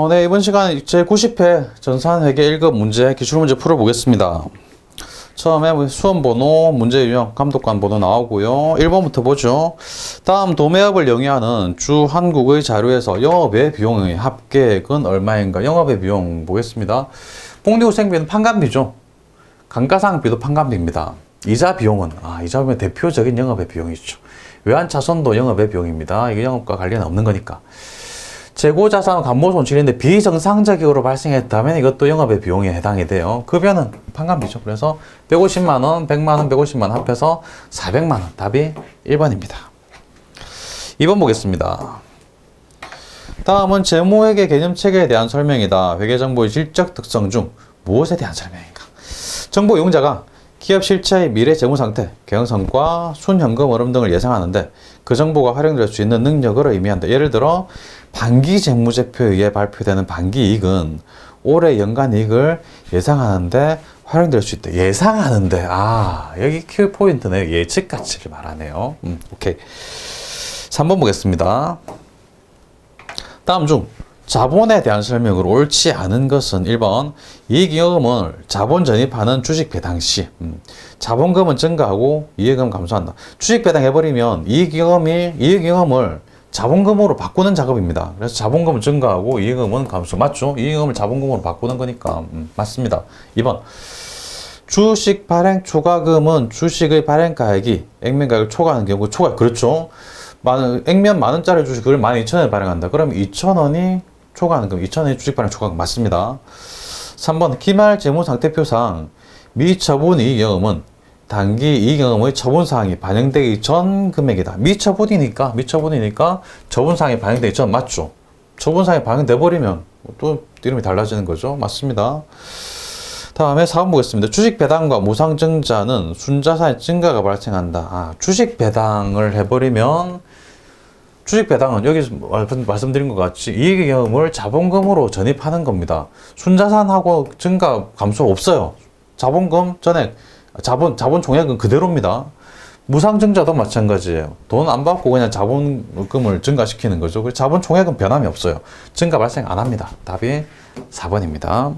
네, 이번 시간 제90회 전산회계 1급 문제, 기출문제 풀어보겠습니다. 처음에 수험번호, 문제 유형, 감독관 번호 나오고요. 1번부터 보죠. 다음 도매업을 영위하는 주한국의 자료에서 영업의 비용의 합계액은 얼마인가? 영업의 비용 보겠습니다. 복리후생비는 판관비죠. 감가상각비도 판관비입니다. 이자 비용은, 이자 비용은 대표적인 영업의 비용이죠. 외환차손도 영업의 비용입니다. 이게 영업과 관련 없는 거니까. 재고자산 감모손실인데 비정상적으로 발생했다면 이것도 영업의 비용에 해당이 돼요. 급여는 판관비죠. 그래서 150만원, 100만원, 150만원 합해서 400만원. 답이 1번입니다. 2번 보겠습니다. 다음은 재무회계 개념체계에 대한 설명이다. 회계정보의 질적 특성 중 무엇에 대한 설명인가? 정보 이용자가 기업 실체의 미래 재무상태, 경영성과 순현금 흐름 등을 예상하는데 그 정보가 활용될 수 있는 능력을 의미한다. 예를 들어 반기 재무제표에 의해 발표되는 반기이익은 올해 연간이익을 예상하는데 활용될 수 있다. 예상하는데, 여기 키 포인트네요. 예측 가치를 말하네요. 오케이. 3번 보겠습니다. 다음 중 자본에 대한 설명으로 옳지 않은 것은 1번 이익잉여금을 자본 전입하는 주식 배당 시 자본금은 증가하고 이익금 감소한다. 주식 배당 해버리면 이익잉여금을 자본금으로 바꾸는 작업입니다. 그래서 자본금은 증가하고 이익금은 감소. 맞죠? 이익금을 자본금으로 바꾸는 거니까 맞습니다. 2번 주식 발행 초과금은 주식의 발행가액이 액면가액을 초과하는 경우 그렇죠? 액면 만원짜리 주식을 12,000원에 발행한다. 그럼 2,000원이 초과하는 금 2,000원이 주식 발행 초과금 맞습니다. 3번 기말 재무상태표상 미처분 이익잉여금은 단기 이익잉여금의 처분사항이 반영되기 전 금액이다. 미처분이니까 처분사항이 반영되기 전 맞죠? 처분사항이 반영돼 버리면 또 이름이 달라지는 거죠. 맞습니다. 다음에 4번 보겠습니다. 주식 배당과 무상증자는 순자산의 증가가 발생한다. 주식 배당을 해버리면 주식 배당은 여기서 말씀드린 것 같이 이익잉여금을 자본금으로 전입하는 겁니다. 순자산하고 증가 감소 없어요. 자본금 전액 자본 총액은 그대로입니다. 무상증자도 마찬가지예요. 돈 안 받고 그냥 자본금을 증가시키는 거죠. 그래서 자본 총액은 변함이 없어요. 증가 발생 안 합니다. 답이 4번입니다.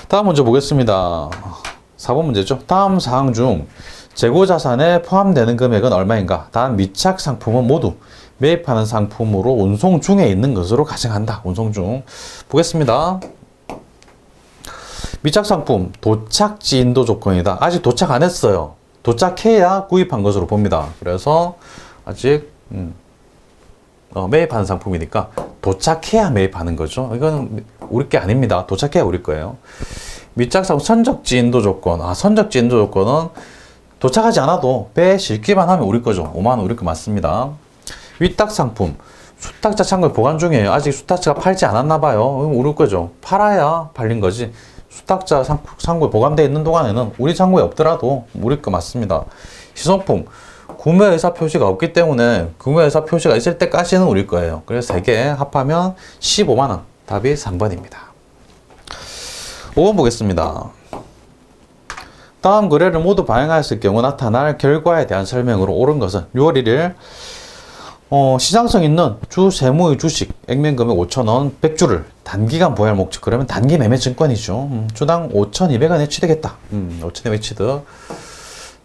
다음 문제 보겠습니다. 4번 문제죠. 다음 사항 중 재고자산에 포함되는 금액은 얼마인가? 단 미착 상품은 모두 매입하는 상품으로 운송 중에 있는 것으로 가정한다. 운송 중. 보겠습니다. 미착 상품 도착지 인도 조건이다. 아직 도착 안 했어요. 도착해야 구입한 것으로 봅니다. 그래서 아직 매입하는 상품이니까 도착해야 매입하는 거죠. 이건 우리 게 아닙니다. 도착해야 우리 거예요. 미착 상품 선적지 인도 조건. 선적지 인도 조건은 도착하지 않아도 배에 실기만 하면 우리 거죠. 5만원 우리 거 맞습니다. 위탁 상품 수탁자 창고에 보관 중이에요. 아직 수탁자가 팔지 않았나 봐요. 우리 거죠. 팔아야 팔린 거지. 수탁자 창고에 보관되어 있는 동안에는 우리 창고에 없더라도 우리 거 맞습니다. 시성품 구매의사 표시가 없기 때문에 구매의사 표시가 있을 때까지는 우리 거예요. 그래서 3개 합하면 15만원. 답이 3번입니다. 5번 보겠습니다. 다음 거래를 모두 발행하였을 경우 나타날 결과에 대한 설명으로 옳은 것은 6월 1일 시장성 있는 주 세무의 주식 액면금액 5,000원 100주를 단기간 보유할 목적. 그러면 단기 매매 증권이죠. 주당 5,200원에 취득했다. 5,200원 취득.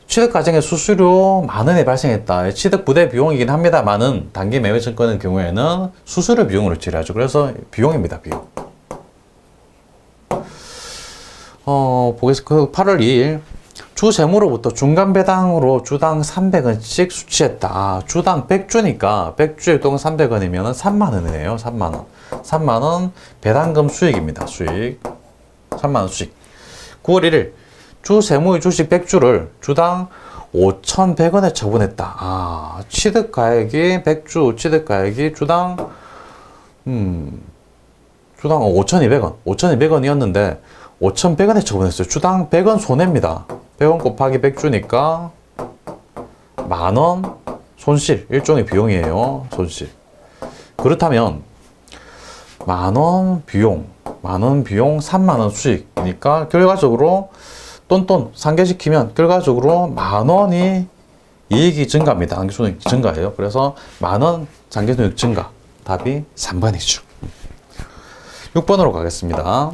취득 과정에 수수료 만원에 발생했다. 취득 부대 비용이긴 합니다만은 단기 매매 증권의 경우에는 수수료 비용으로 처리하죠. 그래서 비용입니다. 비용. 보겠습니다. 8월 2일 주 세무로부터 중간 배당으로 주당 300원씩 수취했다. 주당 100주니까 100주에 동안 300원이면 3만원이네요. 3만원. 3만원 배당금 수익입니다. 수익. 3만원 수익. 9월 1일 주 세무의 주식 100주를 주당 5,100원에 처분했다. 취득가액이 100주 취득가액이 주당 5,200원. 5,200원이었는데 5,100원에 처분했어요. 주당 100원 손해입니다. 100원 곱하기 100주니까 만원 손실. 일종의 비용이에요. 손실. 그렇다면 만원 비용 3만원 수익이니까 결과적으로 똔똔 상계시키면 결과적으로 만원이 이익이 증가합니다. 상계손익 증가예요. 그래서 만원 상계손익 증가. 답이 3번이죠. 6번으로 가겠습니다.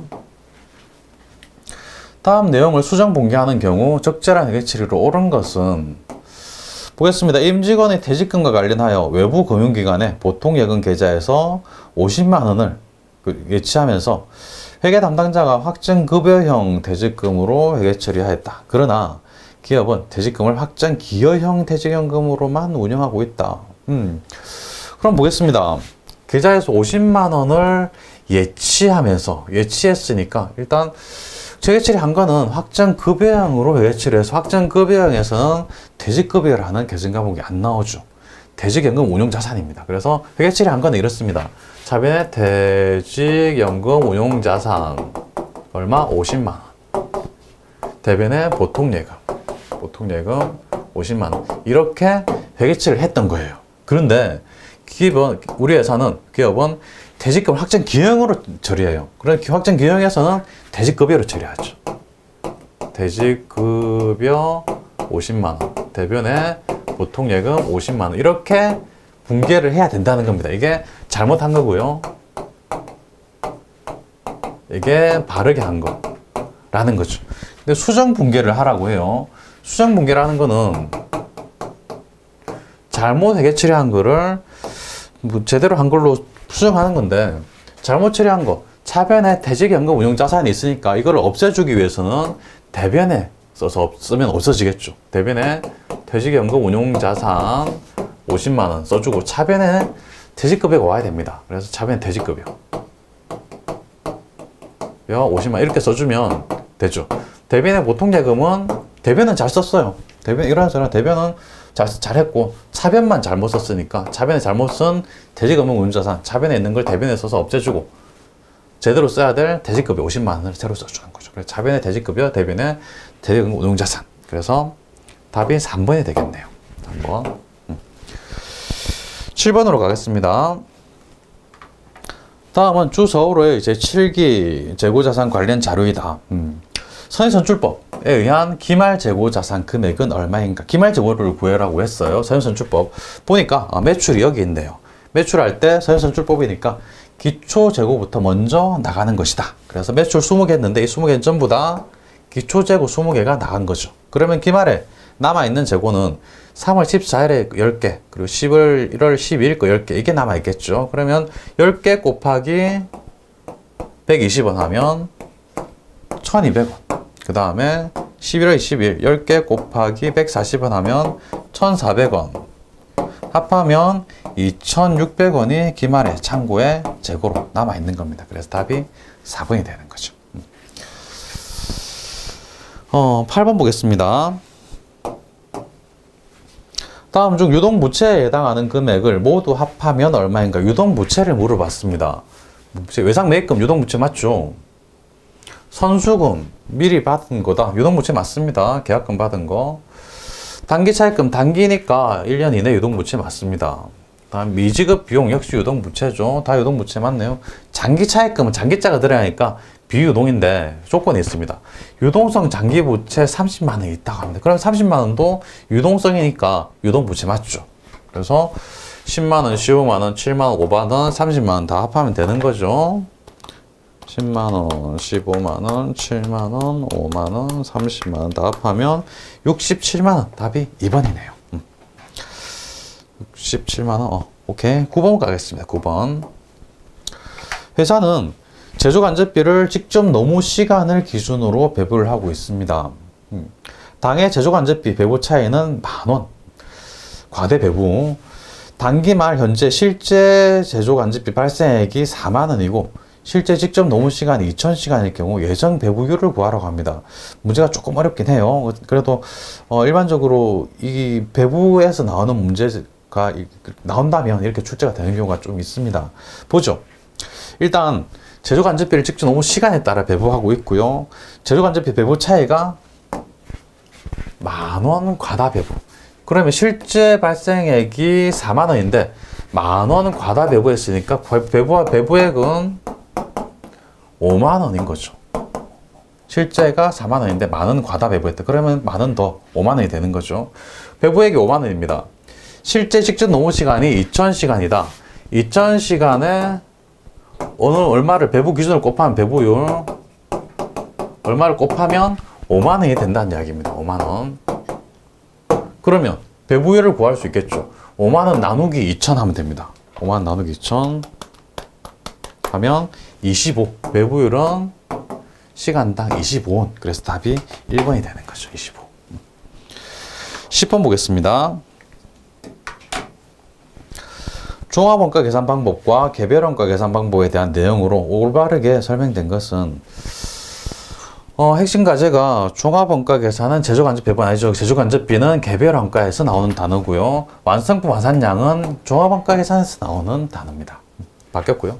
다음 내용을 수정 분기하는 경우 적절한 회계처리로 옳은 것은 보겠습니다. 임직원의 퇴직금과 관련하여 외부 금융기관에 보통예금 계좌에서 50만 원을 예치하면서 회계 담당자가 확정급여형 퇴직금으로 회계 처리하였다. 그러나 기업은 퇴직금을 확정기여형 퇴직연금으로만 운영하고 있다. 그럼 보겠습니다. 계좌에서 50만 원을 예치했으니까 일단 회계 처리한 거는 확정급여형으로 회계 처리해서 확정급여형에서는 퇴직급여라는 계정과목이 안 나오죠. 퇴직연금 운용자산입니다. 그래서 회계 처리한 거는 이렇습니다. 차변에 퇴직연금 운용자산 얼마? 50만 원. 대변에 보통예금 50만 원. 이렇게 회계 처리를 했던 거예요. 그런데 우리 회사는 기업은 퇴직금을 확정기여형으로 처리해요. 그럼 확정기여형에서는 퇴직급여로 처리하죠. 퇴직급여 50만 원, 대변에 보통예금 50만 원 이렇게 분계를 해야 된다는 겁니다. 이게 잘못한 거고요. 이게 바르게 한 거라는 거죠. 근데 수정 분계를 하라고 해요. 수정 분계를 하는 거는 잘못 회계 처리한 거를 뭐 제대로 한 걸로 수정하는 건데 잘못 처리한 거 차변에 퇴직연금 운용자산이 있으니까 이걸 없애주기 위해서는 대변에 쓰면 없어지겠죠. 대변에 퇴직연금 운용자산 50만 원 써주고 차변에 퇴직급여가 와야 됩니다. 그래서 차변에 퇴직급여 50만 원 이렇게 써주면 되죠. 대변에 보통예금은 대변은 잘 썼어요. 대변은 잘했고 차변만 잘못 썼으니까 차변에 잘못 쓴 퇴직연금 운용자산 차변에 있는 걸 대변에 써서 없애주고 제대로 써야 될 퇴직급여 50만 원을 새로 써주는 거죠. 그래서 차변에 퇴직급여, 대변에 퇴직연금 운용자산. 그래서 답이 3번이 되겠네요. 3번. 7번으로 가겠습니다. 다음은 주서울의 제7기 재고자산 관련 자료이다. 선의선출법에 의한 기말재고자산 금액은 얼마인가? 기말재고를 구해라고 했어요. 선의선출법. 보니까 매출이 여기 있네요. 매출할 때 선의선출법이니까 기초재고부터 먼저 나가는 것이다. 그래서 매출 20개 했는데 이 20개는 전부 다 기초재고 20개가 나간 거죠. 그러면 기말에 남아있는 재고는 3월 14일에 10개, 그리고 1월 12일 거 10개, 이게 남아있겠죠. 그러면 10개 곱하기 120원 하면 1200원. 그 다음에 11월 20일 10개 곱하기 140원 하면 1400원. 합하면 2600원이 기말에 창고에 재고로 남아있는 겁니다. 그래서 답이 4번이 되는 거죠. 8번 보겠습니다. 다음 중 유동부채에 해당하는 금액을 모두 합하면 얼마인가? 유동부채를 물어봤습니다. 외상매입금 유동부채 맞죠? 선수금 미리 받은 거다. 유동부채 맞습니다. 계약금 받은 거. 단기차입금 단기니까 1년 이내 유동부채 맞습니다. 다음 미지급 비용 역시 유동부채죠. 다 유동부채 맞네요. 장기차입금은 장기자가 들어야 하니까 비유동인데 조건이 있습니다. 유동성 장기부채 30만 원 있다고 합니다. 그럼 30만 원도 유동성이니까 유동부채 맞죠. 그래서 10만 원, 15만 원, 7만 원, 5만 원, 30만 원 다 합하면 되는 거죠. 10만 원, 15만 원, 7만 원, 5만 원, 30만 원 다 합하면 67만 원. 답이 2번이네요. 67만 원. 오케이. 9번 가겠습니다. 9번. 회사는 제조간접비를 직접 노무 시간을 기준으로 배부를 하고 있습니다. 당해 제조간접비 배부 차이는 10,000원. 과대 배부. 단기 말 현재 실제 제조간접비 발생액이 4만 원이고 실제 직접 노무 시간이 2,000시간일 경우 예정 배부율을 구하라고 합니다. 문제가 조금 어렵긴 해요. 그래도 일반적으로 이 배부에서 나오는 문제가 나온다면 이렇게 출제가 되는 경우가 좀 있습니다. 보죠. 일단 제조간접비를 직접 노무 시간에 따라 배부하고 있고요. 제조간접비 배부 차이가 10,000원 과다 배부. 그러면 실제 발생액이 4만 원인데 10,000원 과다 배부했으니까 배부액은 5만 원인 거죠. 실제가 4만 원인데 10,000원 과다 배부했다. 그러면 10,000원 더 5만 원이 되는 거죠. 배부액이 5만 원입니다. 실제 직접 노무 시간이 2,000시간이다. 2000시간에 어느 얼마를 배부 기준으로 곱하면 배부율 얼마를 곱하면 5만원이 된다는 이야기입니다. 5만원. 그러면 배부율을 구할 수 있겠죠. 5만원 나누기 2000 하면 됩니다. 5만원 나누기 2000 하면 25. 배부율은 시간당 25원. 그래서 답이 1번이 되는 거죠. 25. 10번 보겠습니다. 종합원가 계산 방법과 개별원가 계산 방법에 대한 내용으로 올바르게 설명된 것은 핵심 과제가 종합원가 계산은 제조간접 배분 아니죠. 제조간접비는 개별원가에서 나오는 단어고요. 완성품 완산량은 종합원가 계산에서 나오는 단어입니다. 바뀌었고요.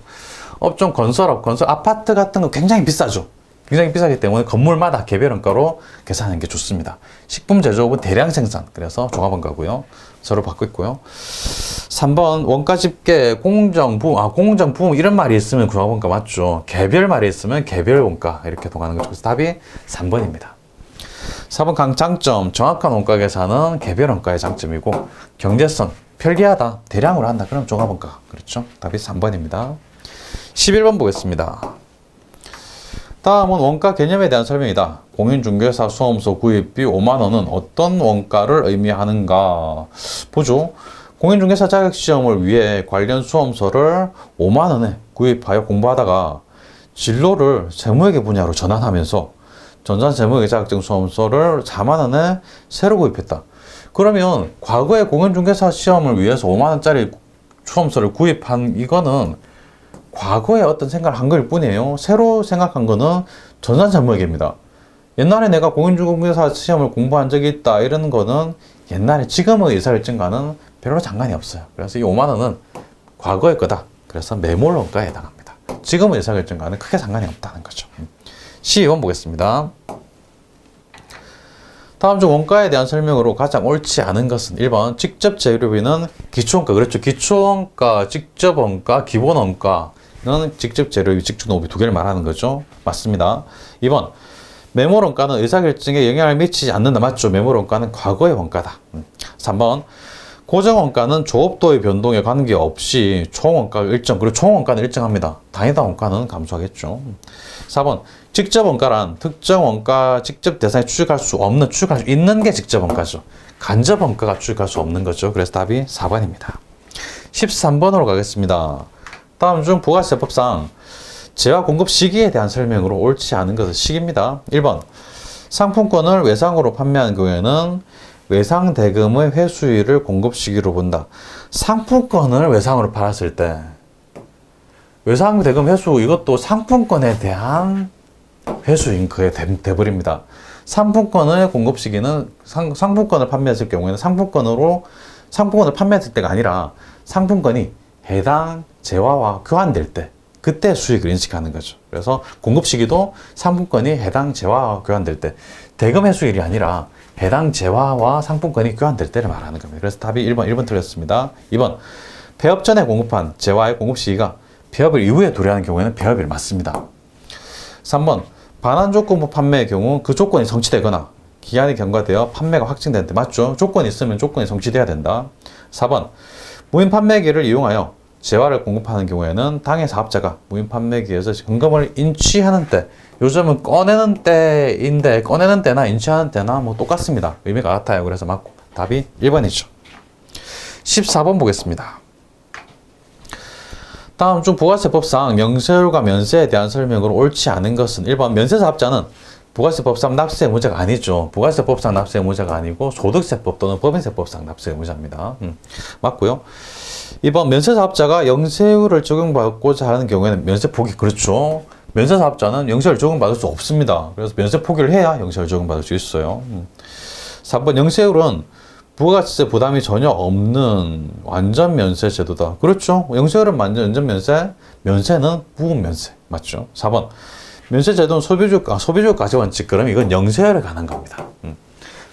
업종 건설업, 아파트 같은 거 굉장히 비싸죠. 굉장히 비싸기 때문에 건물마다 개별원가로 계산하는 게 좋습니다. 식품 제조업은 대량 생산, 그래서 종합원가고요. 서로 바뀌었고요. 3번 원가 집계, 공정부음 이런 말이 있으면 종합원가 맞죠. 개별 말이 있으면 개별원가 이렇게 통하는 거죠. 그래서 답이 3번입니다. 4번 강장점, 정확한 원가 계산은 개별원가의 장점이고 경제성, 편리하다, 대량으로 한다. 그럼 종합원가. 그렇죠. 답이 3번입니다. 11번 보겠습니다. 다음은 원가 개념에 대한 설명이다. 공인중개사 수험서 구입비 5만원은 어떤 원가를 의미하는가? 보죠. 공인중개사 자격시험을 위해 관련 수험서를 5만원에 구입하여 공부하다가 진로를 재무회계 분야로 전환하면서 전산재무회계 자격증 수험서를 4만원에 새로 구입했다. 그러면 과거에 공인중개사 시험을 위해서 5만원짜리 수험서를 구입한 이거는 과거에 어떤 생각을 한 걸 뿐이에요. 새로 생각한 거는 전산재무회계입니다. 옛날에 내가 공인중개사 시험을 공부한 적이 있다 이런 거는 옛날에 지금의 의사결정과는 별로 상관이 없어요. 그래서 이 5만원은 과거의 거다. 그래서 매몰원가에 해당합니다. 지금의 의사결정과는 크게 상관이 없다는 거죠. 12번 보겠습니다. 다음 중 원가에 대한 설명으로 가장 옳지 않은 것은 1번 직접 재료비는 기초원가. 그렇죠. 기초원가, 직접원가, 기본원가는 직접 재료비, 직중노비 두 개를 말하는 거죠. 맞습니다. 2번 매몰원가는 의사결정에 영향을 미치지 않는다. 맞죠. 매몰원가는 과거의 원가다. 3번 고정원가는 조업도의 변동에 관계없이 총원가가 일정, 그리고 총원가는 일정합니다. 단위당 원가는 감소하겠죠. 4번 직접원가란 특정 원가 직접 대상에 추측할 수 있는 게 직접원가죠. 간접원가가 추측할 수 없는 거죠. 그래서 답이 4번입니다. 13번으로 가겠습니다. 다음 중 부가세법상 재화 공급 시기에 대한 설명으로 옳지 않은 것은 시기입니다. 1번 상품권을 외상으로 판매하는 경우에는 외상 대금의 회수일을 공급 시기로 본다. 상품권을 외상으로 팔았을 때 외상 대금 회수 이것도 상품권에 대한 회수인 그에 돼버립니다. 상품권의 공급 시기는 상품권을 판매했을 경우에는 상품권을 판매했을 때가 아니라 상품권이 해당 재화와 교환될 때 그때 수익을 인식하는 거죠. 그래서 공급 시기도 상품권이 해당 재화와 교환될 때 대금 회수일이 아니라 해당 재화와 상품권이 교환될 때를 말하는 겁니다. 그래서 답이 1번 틀렸습니다. 2번 폐업 전에 공급한 재화의 공급 시기가 폐업일 이후에 도래하는 경우에는 폐업일 맞습니다. 3번 반환조건부 판매의 경우 그 조건이 성취되거나 기한이 경과되어 판매가 확정될 때 맞죠? 조건이 있으면 조건이 성취돼야 된다. 4번 무인 판매기를 이용하여 재화를 공급하는 경우에는 당해 사업자가 무인 판매기에서 현금을 인취하는 때, 요즘은 꺼내는 때인데 꺼내는 때나 인취하는 때나 뭐 똑같습니다. 의미가 같아요. 그래서 맞고 답이 1번이죠. 14번 보겠습니다. 다음 중 부가세법상 명세율과 면세에 대한 설명으로 옳지 않은 것은 1번 면세사업자는 부가세법상 납세 의무자가 아니죠. 부가세법상 납세 의무자가 아니고 소득세법 또는 법인세법상 납세 의무자입니다. 맞고요. 2번 면세사업자가 영세율을 적용받고자 하는 경우에는 면세포기 그렇죠. 면세사업자는 영세율을 적용받을 수 없습니다. 그래서 면세포기를 해야 영세율을 적용받을 수 있어요. 3번 영세율은 부가세 부담이 전혀 없는 완전 면세 제도다. 그렇죠. 영세율은 완전 면세, 면세는 부분 면세. 맞죠. 4번 면세 제도는 소비주가 가치 원칙. 그럼 이건 영세율에 관한 겁니다.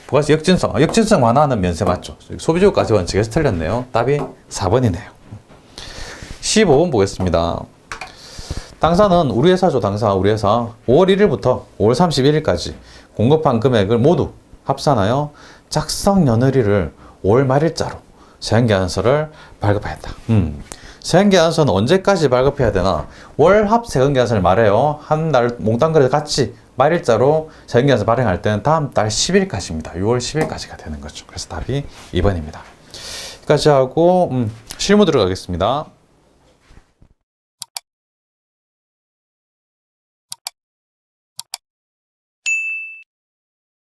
부가세 역진성 완화하는 면세 맞죠. 소비주가 가치 원칙에서 틀렸네요. 답이 4번이네요. 15번 보겠습니다. 당사는 우리 회사죠. 우리 회사 5월 1일부터 5월 31일까지 공급한 금액을 모두 합산하여 작성 연월일을 5월 말일자로 세안계산서를 발급하였다. 세금계산서는 언제까지 발급해야 되나? 월합 세금계산서를 말해요. 한 달 몽땅 거래를 같이 말일자로 세금계산서 발행할 때는 다음 달 10일까지입니다. 6월 10일까지가 되는 거죠. 그래서 답이 2번입니다. 여기까지 하고 실무 들어가겠습니다.